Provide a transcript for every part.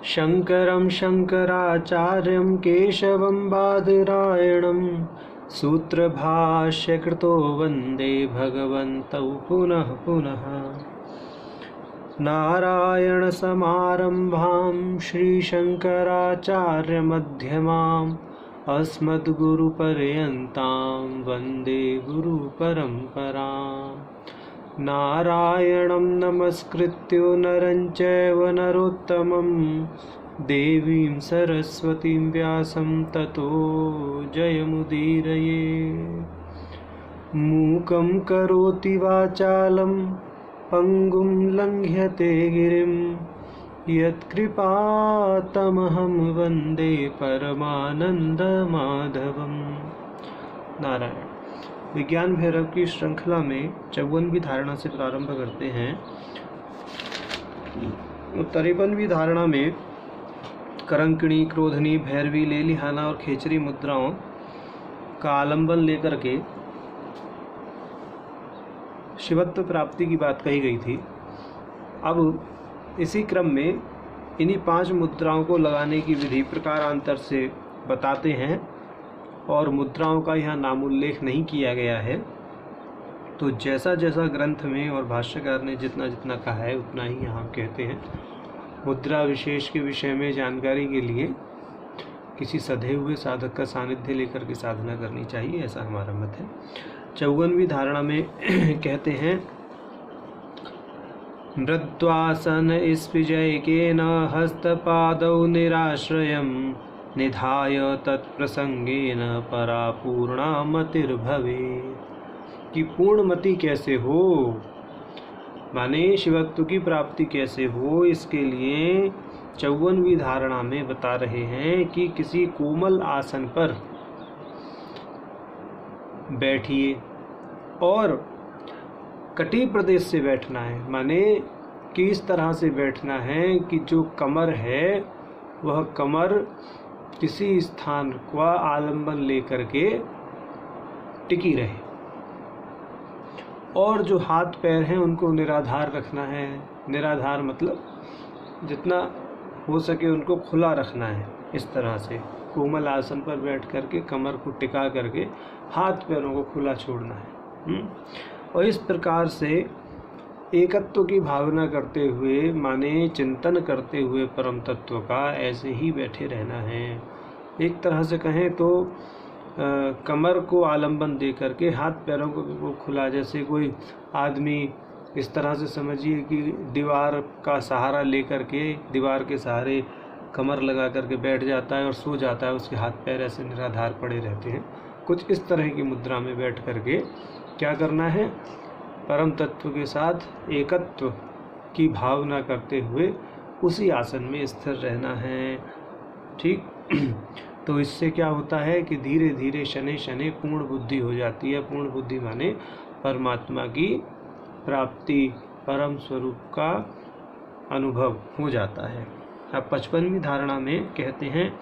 शङ्करं शङ्कराचार्यं केशवं बादरायणं सूत्रभाष्यकृतो वन्दे भगवन्तौ पुनः पुनः। नारायणसमारम्भां श्रीशङ्कराचार्यमध्यमाम् अस्मद्गुरुपर्यन्तां वन्दे गुरुपरम्पराम्। नारायणं नमस्कृत्य नरं चैव नरोत्तमं देवीं सरस्वतीं व्यासं ततो जयमुदीरये। मूकं करोति वाचालं पंगुं लङ्घ्यते गिरिं यत्कृपातमहं वन्दे परमानन्दमाधवम्। नारायण। विज्ञान भैरव की श्रृंखला में 54वीं धारणा से प्रारंभ करते हैं। 53वीं धारणा में करंकिणी, क्रोधनी, भैरवी, लेलिहाना और खेचरी मुद्राओं का आलंबन लेकर के शिवत्व प्राप्ति की बात कही गई थी। अब इसी क्रम में इन्हीं 5 मुद्राओं को लगाने की विधि प्रकारांतर से बताते हैं और मुद्राओं का यहाँ नामोल्लेख नहीं किया गया है। तो जैसा जैसा ग्रंथ में और भाष्यकार ने जितना जितना कहा है उतना ही यहाँ कहते हैं। मुद्रा विशेष के विषय में जानकारी के लिए किसी सधे हुए साधक का सानिध्य लेकर के साधना करनी चाहिए, ऐसा हमारा मत है। 54वीं धारणा में कहते हैं मृद्वासन स्पिजैकेन हस्तपादौ निराश्रयम् निधाय तत्प्रसंगेन परा पूर्णा मतिर्भवेत्। कि पूर्णमति कैसे हो, माने शिवत्व की प्राप्ति कैसे हो, इसके लिए 54वीं धारणा में बता रहे हैं कि किसी कोमल आसन पर बैठिए और कटी प्रदेश से बैठना है। माने कि इस तरह से बैठना है कि जो कमर है वह कमर किसी स्थान का आलंबन लेकर के टिकी रहे और जो हाथ पैर हैं उनको निराधार रखना है। निराधार मतलब जितना हो सके उनको खुला रखना है। इस तरह से कोमल आसन पर बैठ करके कमर को टिका करके हाथ पैरों को खुला छोड़ना है। और इस प्रकार से एकत्व की भावना करते हुए, माने चिंतन करते हुए परम तत्व का ऐसे ही बैठे रहना है। एक तरह से कहें तो कमर को आलंबन दे करके हाथ पैरों को खुला, जैसे कोई आदमी इस तरह से समझिए कि दीवार का सहारा लेकर के दीवार के सहारे कमर लगा करके बैठ जाता है और सो जाता है, उसके हाथ पैर ऐसे निराधार पड़े रहते हैं। कुछ इस तरह की मुद्रा में बैठ करके क्या करना है, परम तत्व के साथ एकत्व की भावना करते हुए उसी आसन में स्थिर रहना है। ठीक। तो इससे क्या होता है कि धीरे धीरे शनै शनै पूर्ण बुद्धि हो जाती है। पूर्ण बुद्धि माने परमात्मा की प्राप्ति, परम स्वरूप का अनुभव हो जाता है। अब 55वीं धारणा में कहते हैं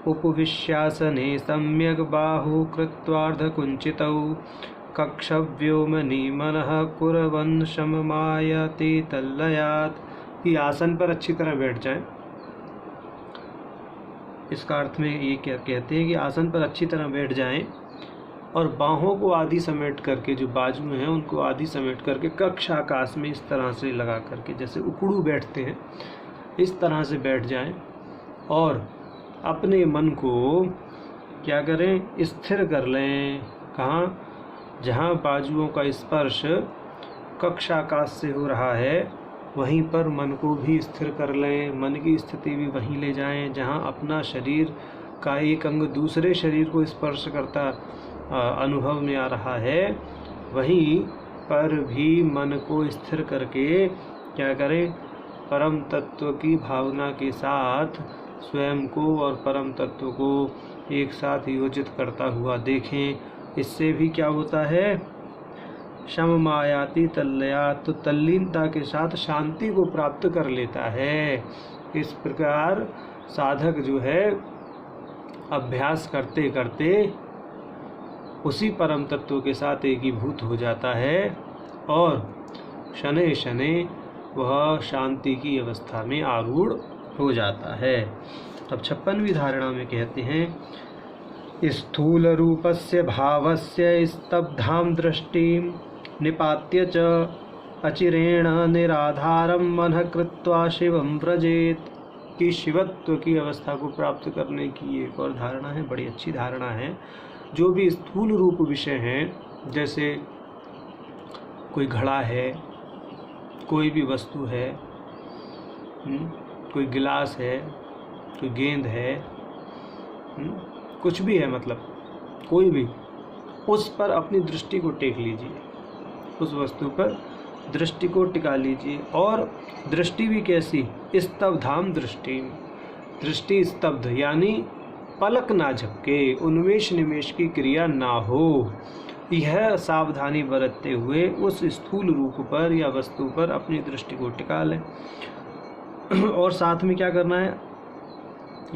उपविश्यासने सम्यक बाहु कृत्वार्ध कुंचितौ कक्षव्योमनि मनः कुर्वन् शममायते तल्लयात्। कि आसन पर अच्छी तरह बैठ जाएं। इसका अर्थ में ये क्या कहते हैं कि आसन पर अच्छी तरह बैठ जाएं और बाहों को आधी समेट करके, जो बाजू हैं उनको आधी समेट करके कक्ष आकाश में इस तरह से लगा करके, जैसे उकड़ू बैठते हैं इस तरह से बैठ जाएं और अपने मन को क्या करें, स्थिर कर लें। कहाँ? जहाँ बाजुओं का स्पर्श कक्ष आकाश से हो रहा है वहीं पर मन को भी स्थिर कर लें। मन की स्थिति भी वहीं ले जाएं जहाँ अपना शरीर का एक अंग दूसरे शरीर को स्पर्श करता अनुभव में आ रहा है, वहीं पर भी मन को स्थिर करके क्या करें, परम तत्व की भावना के साथ स्वयं को और परम तत्व को एक साथ योजित करता हुआ देखें। इससे भी क्या होता है, शम मायाति तल्लयात्, तो तल्लीनता के साथ शांति को प्राप्त कर लेता है। इस प्रकार साधक जो है अभ्यास करते करते उसी परम तत्व के साथ एकीभूत हो जाता है और शनै शनै वह शांति की अवस्था में आरूढ़ हो जाता है। अब 56वीं धारणा में कहते हैं स्थूल रूपस्य भावस्य स्तब्धां दृष्टिं निपात्य च अचिरेण निराधारं मनः कृत्वा शिवं व्रजेत। कि शिवत्व की अवस्था को प्राप्त करने की एक और धारणा है, बड़ी अच्छी धारणा है। जो भी स्थूल रूप विषय हैं, जैसे कोई घड़ा है, कोई भी वस्तु है, कोई गिलास है, कोई गेंद है, कुछ भी है, मतलब कोई भी, उस पर अपनी दृष्टि को टेक लीजिए, उस वस्तु पर दृष्टि को टिका लीजिए। और दृष्टि भी कैसी? स्तब्धाम दृष्टि, दृष्टि स्तब्ध यानी पलक ना झपके, उन्मेष निमेष की क्रिया ना हो, यह सावधानी बरतते हुए उस स्थूल रूप पर या वस्तु पर अपनी दृष्टि को टिका लें। और साथ में क्या करना है?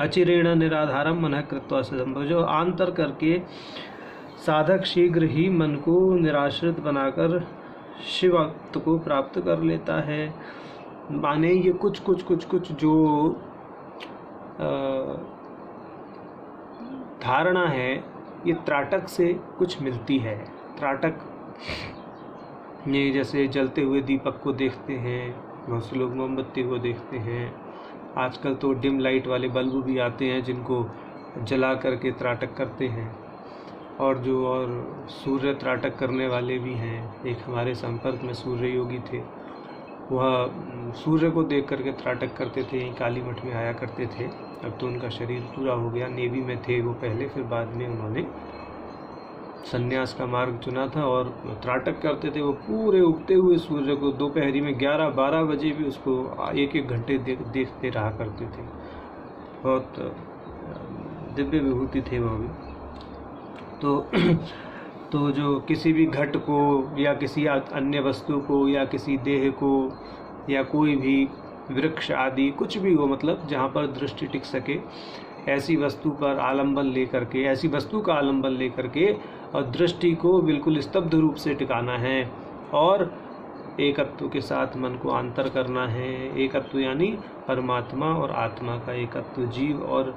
अचिरेण निराधारम मनः कृत्वा संभव, जो आंतर करके साधक शीघ्र ही मन को निराश्रित बनाकर शिवत्व को प्राप्त कर लेता है। माने ये कुछ जो धारणा है, ये त्राटक से कुछ मिलती है। त्राटक ये जैसे जलते हुए दीपक को देखते हैं, बहुत से लोग मोमबत्ती को देखते हैं, आजकल तो डिम लाइट वाले बल्ब भी आते हैं जिनको जला करके त्राटक करते हैं। और सूर्य त्राटक करने वाले भी हैं। एक हमारे संपर्क में सूर्य योगी थे, वह सूर्य को देख करके त्राटक करते थे, यहीं काली मठ में आया करते थे। अब तो उनका शरीर पूरा हो गया, नेवी में थे वो पहले, फिर बाद में उन्होंने संन्यास का मार्ग चुना था और त्राटक करते थे। वो पूरे उगते हुए सूर्य को दोपहरी में 11-12 बजे भी उसको 1-1 घंटे देखते रहा करते थे। बहुत दिव्य विभूति थे वो भी। तो जो किसी भी घट को या किसी अन्य वस्तु को या किसी देह को या कोई भी वृक्ष आदि कुछ भी हो, मतलब जहाँ पर दृष्टि टिक सके, ऐसी वस्तु पर आलंबन लेकर के, ऐसी वस्तु का आलंबन लेकर के और दृष्टि को बिल्कुल स्तब्ध रूप से टिकाना है और एकत्व के साथ मन को अंतर करना है। एकत्व यानी परमात्मा और आत्मा का एकत्व, जीव और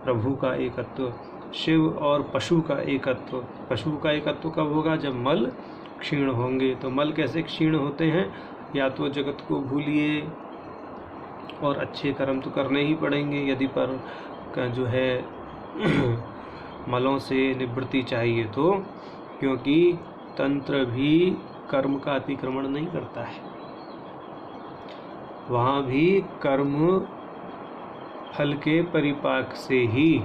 प्रभु का एकत्व, शिव और पशु का एकत्व। पशु का एकत्व कब होगा? जब मल क्षीण होंगे। तो मल कैसे क्षीण होते हैं? या तो जगत को भूलिए और अच्छे कर्म तो करने ही पड़ेंगे यदि पर का जो है मलों से निवृत्ति चाहिए तो, क्योंकि तंत्र भी कर्म का अतिक्रमण नहीं करता है, वहाँ भी कर्म फल के परिपाक से ही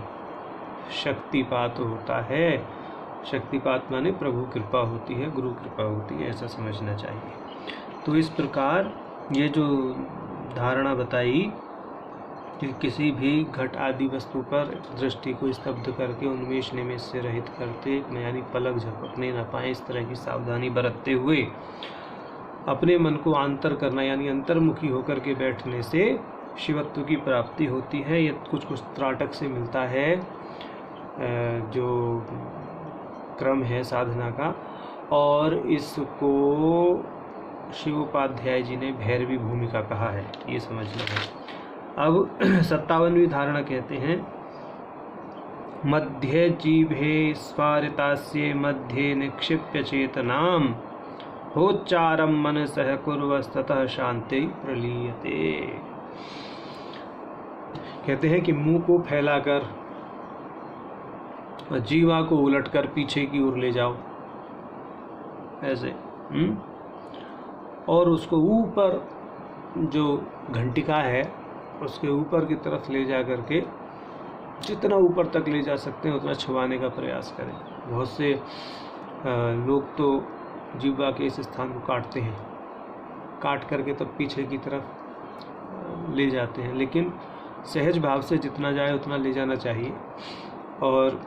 शक्तिपात होता है। शक्तिपात माने प्रभु कृपा होती है, गुरु कृपा होती है, ऐसा समझना चाहिए। तो इस प्रकार ये जो धारणा बताई कि किसी भी घट आदि वस्तु पर दृष्टि को स्तब्ध करके उन्मेष निमेष से रहित करते, यानी पलक झपकने न पाए, इस तरह की सावधानी बरतते हुए अपने मन को आंतर करना, यानी अंतर्मुखी होकर के बैठने से शिवत्व की प्राप्ति होती है। ये कुछ त्राटक से मिलता है जो क्रम है साधना का, और इसको शिवोपाध्याय जी ने भैरवी भूमिका कहा है, ये समझना है। अब 57वीं धारणा कहते हैं मध्ये जीभे स्वारितास्ये मध्ये निक्षिप्य चेतनाम होच्चारम मनसः कुर्वस्ततः शांति प्रलीयते। कहते हैं कि मुंह को फैलाकर जीवा को उलटकर पीछे की ओर ले जाओ ऐसे, और उसको ऊपर जो घंटिका है उसके ऊपर की तरफ ले जा करके जितना ऊपर तक ले जा सकते हैं उतना छुपाने का प्रयास करें। बहुत से लोग तो जीवा के इस स्थान को काटते हैं, काट करके तब पीछे की तरफ ले जाते हैं, लेकिन सहज भाव से जितना जाए उतना ले जाना चाहिए और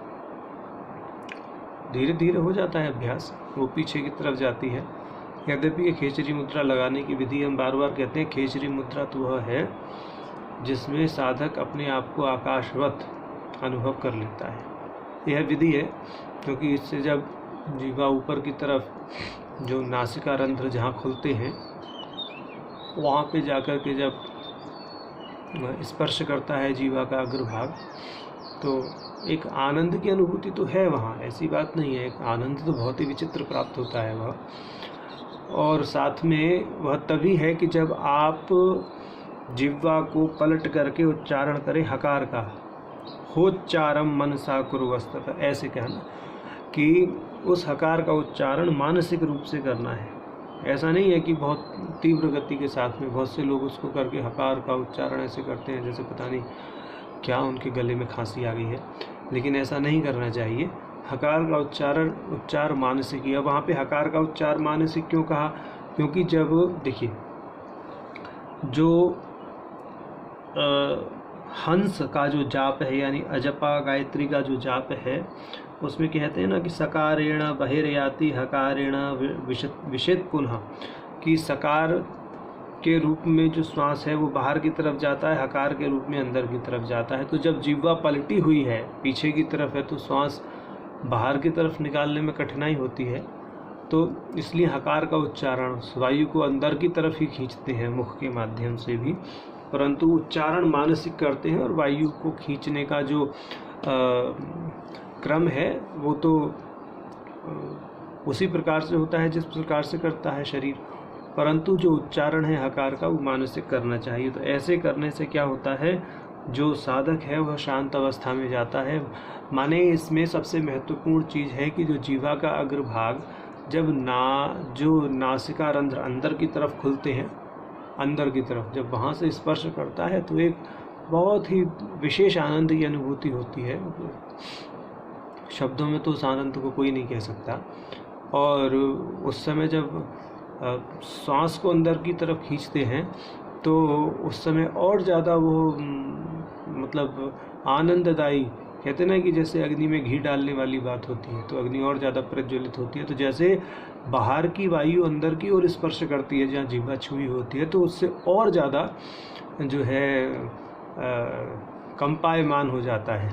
धीरे धीरे हो जाता है अभ्यास, वो पीछे की तरफ जाती है। यद्यपि ये खेचरी मुद्रा लगाने की विधि हम बार बार कहते हैं, खेचरी मुद्रा तो वह है जिसमें साधक अपने आप को आकाशवत अनुभव कर लेता है। यह विधि है क्योंकि इससे जब जीवा ऊपर की तरफ जो नासिका रंध्र जहाँ खुलते हैं वहाँ पे जाकर के जब स्पर्श करता है जीवा का अग्रभाग, तो एक आनंद की अनुभूति तो है वहाँ, ऐसी बात नहीं है। एक आनंद तो बहुत ही विचित्र प्राप्त होता है वह, और साथ में वह तभी है कि जब आप जिह्वा को पलट करके उच्चारण करें हकार का, होच्चारम मनसा कुरुवस्तत, ऐसे कहना कि उस हकार का उच्चारण मानसिक रूप से करना है। ऐसा नहीं है कि बहुत तीव्र गति के साथ में, बहुत से लोग उसको करके हकार का उच्चारण ऐसे करते हैं जैसे पता नहीं क्या उनके गले में खांसी आ गई है, लेकिन ऐसा नहीं करना चाहिए। हकार का उच्चार मानसिक ही है। वहाँ पे हकार का उच्चार मानसिक क्यों कहा? क्योंकि जब देखिए जो हंस का जो जाप है, यानी अजपा गायत्री का जो जाप है, उसमें कहते हैं ना कि सकारेण बहिर्याति हकारेण विशेद पुनः, कि सकार के रूप में जो श्वास है वो बाहर की तरफ जाता है, हकार के रूप में अंदर की तरफ जाता है। तो जब जिह्वा पलटी हुई है, पीछे की तरफ है, तो श्वास बाहर की तरफ निकालने में कठिनाई होती है, तो इसलिए हकार का उच्चारण वायु को अंदर की तरफ ही खींचते हैं मुख के माध्यम से भी, परंतु उच्चारण मानसिक करते हैं। और वायु को खींचने का जो क्रम है वो तो उसी प्रकार से होता है जिस प्रकार से करता है शरीर, परंतु जो उच्चारण है हकार का वो मानसिक करना चाहिए। तो ऐसे करने से क्या होता है, जो साधक है वह शांत अवस्था में जाता है। माने इसमें सबसे महत्वपूर्ण चीज़ है कि जो जीवा का अग्रभाग जब जो नासिका रंध्र अंदर की तरफ खुलते हैं, अंदर की तरफ जब वहाँ से स्पर्श करता है, तो एक बहुत ही विशेष आनंद की अनुभूति होती है। शब्दों में तो उस आनंद को कोई नहीं कह सकता। और उस समय जब श्वास को अंदर की तरफ खींचते हैं तो उस समय और ज़्यादा वो मतलब आनंददायी, कहते ना कि जैसे अग्नि में घी डालने वाली बात होती है, तो अग्नि और ज़्यादा प्रज्वलित होती है। तो जैसे बाहर की वायु अंदर की ओर स्पर्श करती है जहाँ जिह्वा छुई होती है, तो उससे और ज़्यादा जो है कंपायमान हो जाता है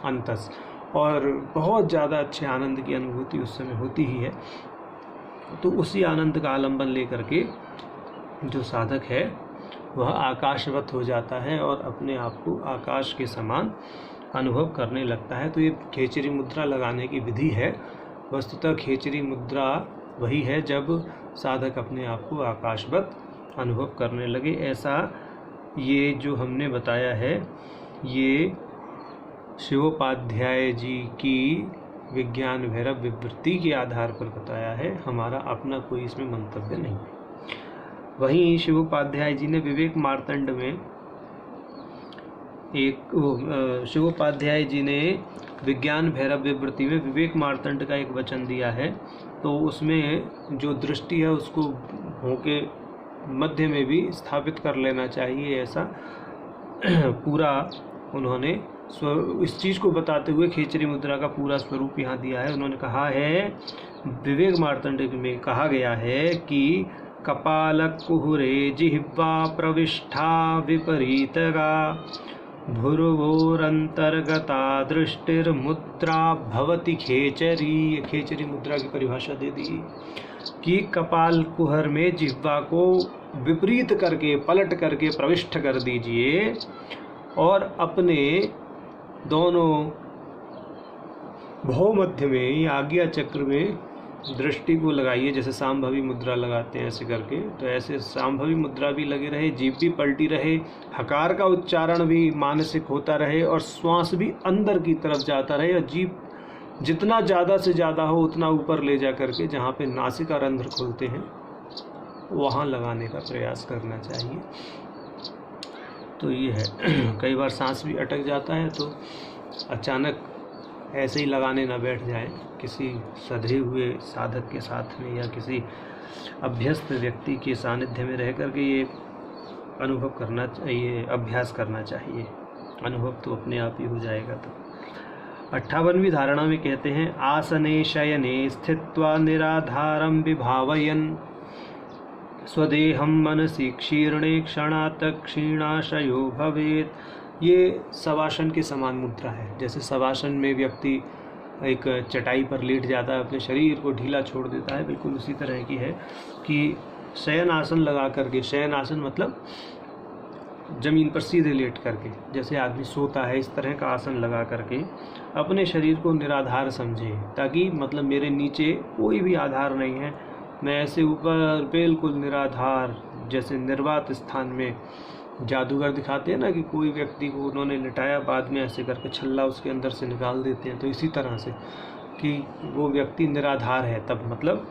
अंतस, और बहुत ज़्यादा अच्छे आनंद की अनुभूति उस समय होती ही है। तो उसी आनंद का आलंबन लेकर के जो साधक है वह आकाशवत हो जाता है और अपने आप को आकाश के समान अनुभव करने लगता है। तो ये खेचरी मुद्रा लगाने की विधि है। वस्तुतः खेचरी मुद्रा वही है जब साधक अपने आप को आकाशवत अनुभव करने लगे। ऐसा ये जो हमने बताया है ये शिवोपाध्याय जी की विज्ञान भैरव विवृत्ति के आधार पर बताया है, हमारा अपना कोई इसमें मंतव्य नहीं है। वहीं शिवोपाध्याय जी ने विवेक मार्तंड में शिवोपाध्याय जी ने विज्ञान भैरव विवृत्ति में विवेक मार्तंड का एक वचन दिया है। तो उसमें जो दृष्टि है उसको होके मध्य में भी स्थापित कर लेना चाहिए, ऐसा पूरा उन्होंने इस चीज़ को बताते हुए खेचरी मुद्रा का पूरा स्वरूप यहाँ दिया है। उन्होंने कहा है, विवेक मार्तंड में कहा गया है कि कपाल कुहुरे जिह्वा प्रविष्ठा विपरीतगा भुर्वोरंतर्गता दृष्टिर्मुद्रा भवति खेचरी। खेचरी मुद्रा की परिभाषा दे दी कि कपाल कुहर में जिह्वा को विपरीत करके पलट करके प्रविष्ट कर दीजिए और अपने दोनों भौमध्य में या आज्ञा चक्र में दृष्टि को लगाइए, जैसे सांभवी मुद्रा लगाते हैं ऐसे करके। तो ऐसे सांभवी मुद्रा भी लगे रहे, जीभ भी पलटी रहे, हकार का उच्चारण भी मानसिक होता रहे और श्वास भी अंदर की तरफ जाता रहे, और जीभ जितना ज़्यादा से ज़्यादा हो उतना ऊपर ले जा करके जहाँ पे नासिका रंध्र खुलते हैं वहाँ लगाने का प्रयास करना चाहिए। तो ये है। कई बार सांस भी अटक जाता है, तो अचानक ऐसे ही लगाने ना बैठ जाएं, किसी सधे हुए साधक के साथ में या किसी अभ्यस्त व्यक्ति के सानिध्य में रह करके ये अनुभव करना चाहिए, अभ्यास करना चाहिए। अनुभव तो अपने आप ही हो जाएगा। तो 58वीं धारणा में कहते हैं, आसने शयने स्थित्वा निराधारं विभावयन् स्वदेहं मनसि क्षीर्णे क्षणात् क्षीणाशयो भवेत्। ये शवासन के समान मुद्रा है। जैसे शवासन में व्यक्ति एक चटाई पर लेट जाता है, अपने शरीर को ढीला छोड़ देता है, बिल्कुल उसी तरह की है कि शयन आसन लगा करके, शयन आसन मतलब ज़मीन पर सीधे लेट करके, जैसे आदमी सोता है इस तरह का आसन लगा करके अपने शरीर को निराधार समझे, ताकि मतलब मेरे नीचे कोई भी आधार नहीं है, मैं ऐसे ऊपर बिल्कुल निराधार, जैसे निर्वात स्थान में जादूगर दिखाते हैं ना कि कोई व्यक्ति को उन्होंने लिटाया, बाद में ऐसे करके छल्ला उसके अंदर से निकाल देते हैं, तो इसी तरह से कि वो व्यक्ति निराधार है, तब मतलब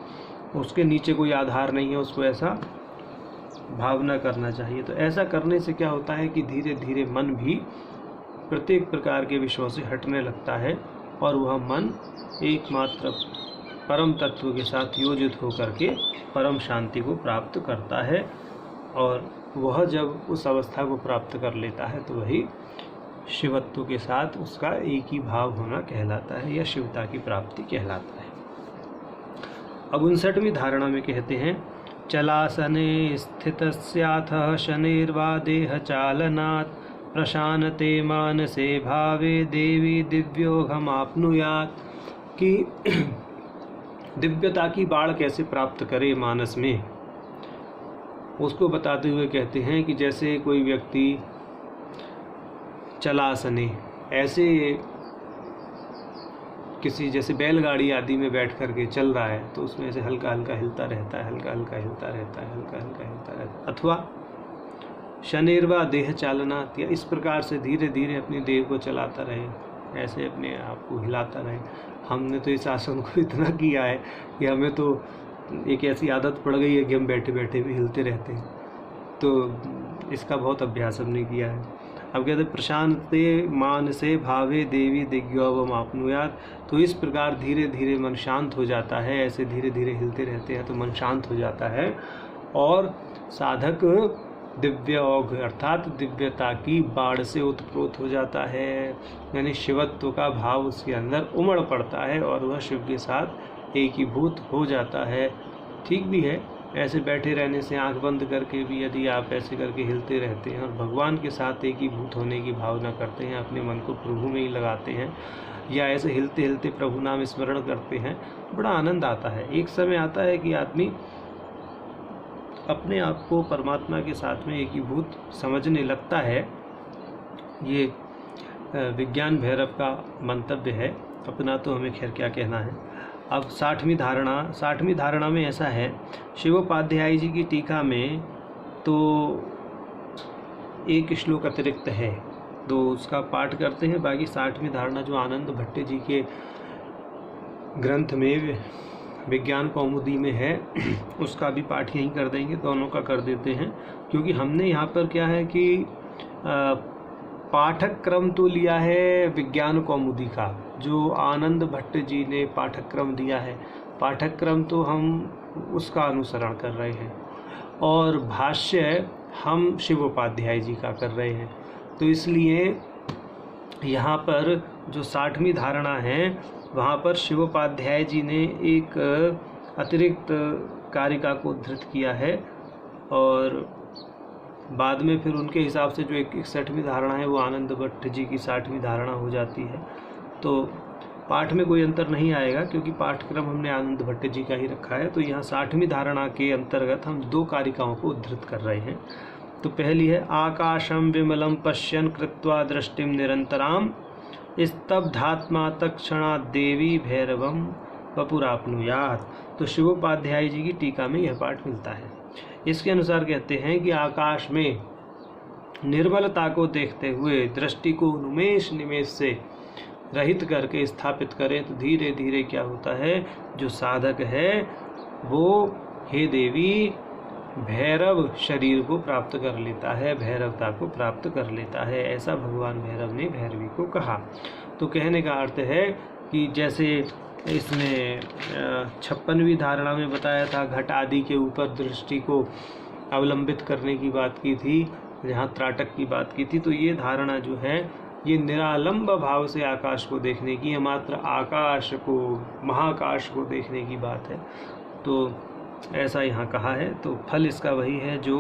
उसके नीचे कोई आधार नहीं है, उसको ऐसा भावना करना चाहिए। तो ऐसा करने से क्या होता है कि धीरे धीरे मन भी प्रत्येक प्रकार के विषयों से हटने लगता है और वह मन एकमात्र परम तत्व के साथ योजित होकर के परम शांति को प्राप्त करता है। और वह जब उस अवस्था को प्राप्त कर लेता है तो वही शिवत्व के साथ उसका एक ही भाव होना कहलाता है या शिवता की प्राप्ति कहलाता है। अब 59वीं धारणा में कहते हैं, चलासने स्थितस्याथ शनैर्वा देह चालनात् प्रशानते मानसे भावे देवी दिव्योघमाप्नुयात्, कि दिव्यता की बाढ़ कैसे प्राप्त करे मानस में, उसको बताते हुए कहते हैं कि जैसे कोई व्यक्ति चलासने, ऐसे किसी जैसे बैलगाड़ी आदि में बैठ करके चल रहा है तो उसमें ऐसे हल्का हल्का हिलता रहता है, हल्का हल्का हिलता रहता है, हल्का हल्का हिलता रहता है। अथवा शनिर्वा देह चालना, या इस प्रकार से धीरे धीरे अपनी देह को चलाता रहे, ऐसे अपने आप को हिलाता रहे। हमने तो इस आसन को इतना किया है कि हमें तो एक ऐसी आदत पड़ गई है कि हम बैठे बैठे भी हिलते रहते हैं, तो इसका बहुत अभ्यास हमने किया है। अब कहते हैं प्रशांते मानसे भावे देवी दिव्योघमाप्नुयात्, तो इस प्रकार धीरे धीरे मन शांत हो जाता है, ऐसे धीरे धीरे हिलते रहते हैं तो मन शांत हो जाता है और साधक दिव्य औघ अर्थात दिव्यता की बाढ़ से उत्प्रोत हो जाता है, यानी शिवत्व का भाव उसके अंदर उमड़ पड़ता है और वह शिव के साथ एकीभूत हो जाता है। ठीक भी है, ऐसे बैठे रहने से आंख बंद करके भी यदि आप ऐसे करके हिलते रहते हैं और भगवान के साथ एकीभूत होने की भावना करते हैं, अपने मन को प्रभु में ही लगाते हैं या ऐसे हिलते हिलते प्रभु नाम स्मरण करते हैं, बड़ा आनंद आता है। एक समय आता है कि आदमी अपने आप को परमात्मा के साथ में एकीभूत समझने लगता है। ये विज्ञान भैरव का मंतव्य है, अपना तो हमें खैर क्या कहना है। अब 60वीं धारणा में ऐसा है, शिवोपाध्याय जी की टीका में तो एक श्लोक अतिरिक्त है, तो उसका पाठ करते हैं। बाकी 60वीं धारणा जो आनंद भट्ट जी के ग्रंथ में विज्ञान कौमुदी में है उसका भी पाठ यहीं कर देंगे, दोनों का कर देते हैं, क्योंकि हमने यहाँ पर क्या है कि पाठक्रम तो लिया है विज्ञान कौमुदी का, जो आनंद भट्ट जी ने पाठक्रम दिया है, पाठक्रम तो हम उसका अनुसरण कर रहे हैं और भाष्य हम शिवोपाध्याय जी का कर रहे हैं। तो इसलिए यहाँ पर जो 60वीं धारणा है वहाँ पर शिवोपाध्याय जी ने एक अतिरिक्त कारिका को उद्धृत किया है और बाद में फिर उनके हिसाब से जो 61वीं धारणा है वो आनंद भट्ट जी की 60वीं धारणा हो जाती है। तो पाठ में कोई अंतर नहीं आएगा क्योंकि पाठक्रम हमने आनंद भट्ट जी का ही रखा है। तो यहाँ 60वीं धारणा के अंतर्गत हम 2 कारिकाओं को उद्धृत कर रहे हैं। तो पहली है, आकाशम विमलम पश्यन् कृत्वा दृष्टिम निरंतराम स्तब्धात्मा तत्क्षणात् देवी भैरवम वपुराप्नुयात्। तो शिवोपाध्याय जी की टीका में यह पाठ मिलता है। इसके अनुसार कहते हैं कि आकाश में निर्मलता को देखते हुए दृष्टि को उन्मेष निमेष से रहित करके स्थापित करें तो धीरे धीरे क्या होता है, जो साधक है वो हे देवी भैरव शरीर को प्राप्त कर लेता है, भैरवता को प्राप्त कर लेता है। ऐसा भगवान भैरव ने भैरवी को कहा। तो कहने का अर्थ है कि जैसे इसने 56वीं धारणा में बताया था, घट आदि के ऊपर दृष्टि को अवलंबित करने की बात की थी, जहाँ त्राटक की बात की थी, तो ये धारणा जो है ये निरालंब भाव से आकाश को देखने की है, मात्र आकाश को, महाकाश को देखने की बात है। तो ऐसा यहाँ कहा है। तो फल इसका वही है जो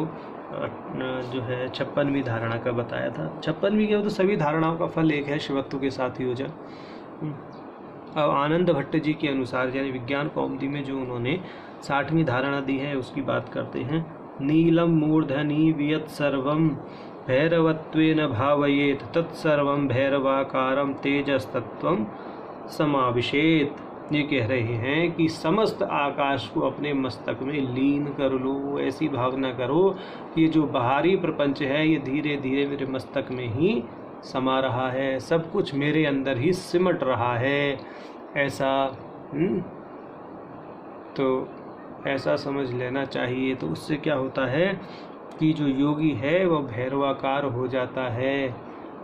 है 56वीं धारणा का बताया था। 56वीं के तो सभी धारणाओं का फल एक है, शिवत्व के साथ योजन। अब आनंद भट्ट जी के अनुसार यानी विज्ञान कौमुदी में जो उन्होंने 60वीं धारणा दी है उसकी बात करते हैं। नीलम मूर्धनी वियत सर्वम भैरवत्वेन भावयेत तत्सर्वं भैरवाकारं तेजस्तत्वं समाविशेत। ये कह रहे हैं कि समस्त आकाश को अपने मस्तक में लीन कर लो। ऐसी भावना करो कि ये जो बाहरी प्रपंच है ये धीरे धीरे मेरे मस्तक में ही समा रहा है, सब कुछ मेरे अंदर ही सिमट रहा है। ऐसा तो ऐसा समझ लेना चाहिए। तो उससे क्या होता है कि जो योगी है वह भैरवाकार हो जाता है,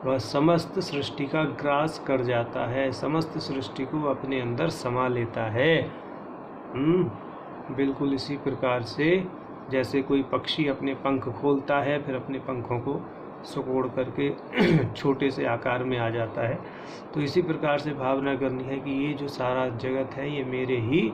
वह समस्त सृष्टि का ग्रास कर जाता है, समस्त सृष्टि को अपने अंदर समा लेता है। बिल्कुल इसी प्रकार से जैसे कोई पक्षी अपने पंख खोलता है फिर अपने पंखों को सिकोड़ करके छोटे से आकार में आ जाता है, तो इसी प्रकार से भावना करनी है कि ये जो सारा जगत है ये मेरे ही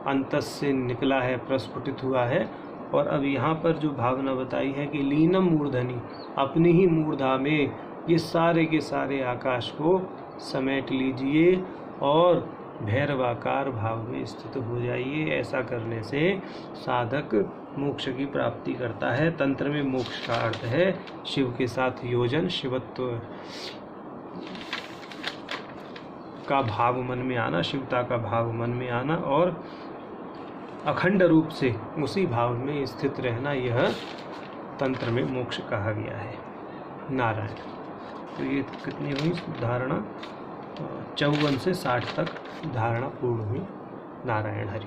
अंतस से निकला है, प्रस्फुटित हुआ है। और अब यहाँ पर जो भावना बताई है कि लीनम मूर्धनि, अपनी ही मूर्धा में ये सारे के सारे आकाश को समेट लीजिए और भैरवाकार भाव में स्थित हो जाइए। ऐसा करने से साधक मोक्ष की प्राप्ति करता है। तंत्र में मोक्ष का अर्थ है शिव के साथ योजन, शिवत्व का भाव मन में आना, शिवता का भाव मन में आना और अखंड रूप से उसी भाव में स्थित रहना, यह तंत्र में मोक्ष कहा गया है। नारायण। तो ये कितनी हुई धारणा? 54 से 60 तक धारणा पूर्ण हुई। नारायण हरि।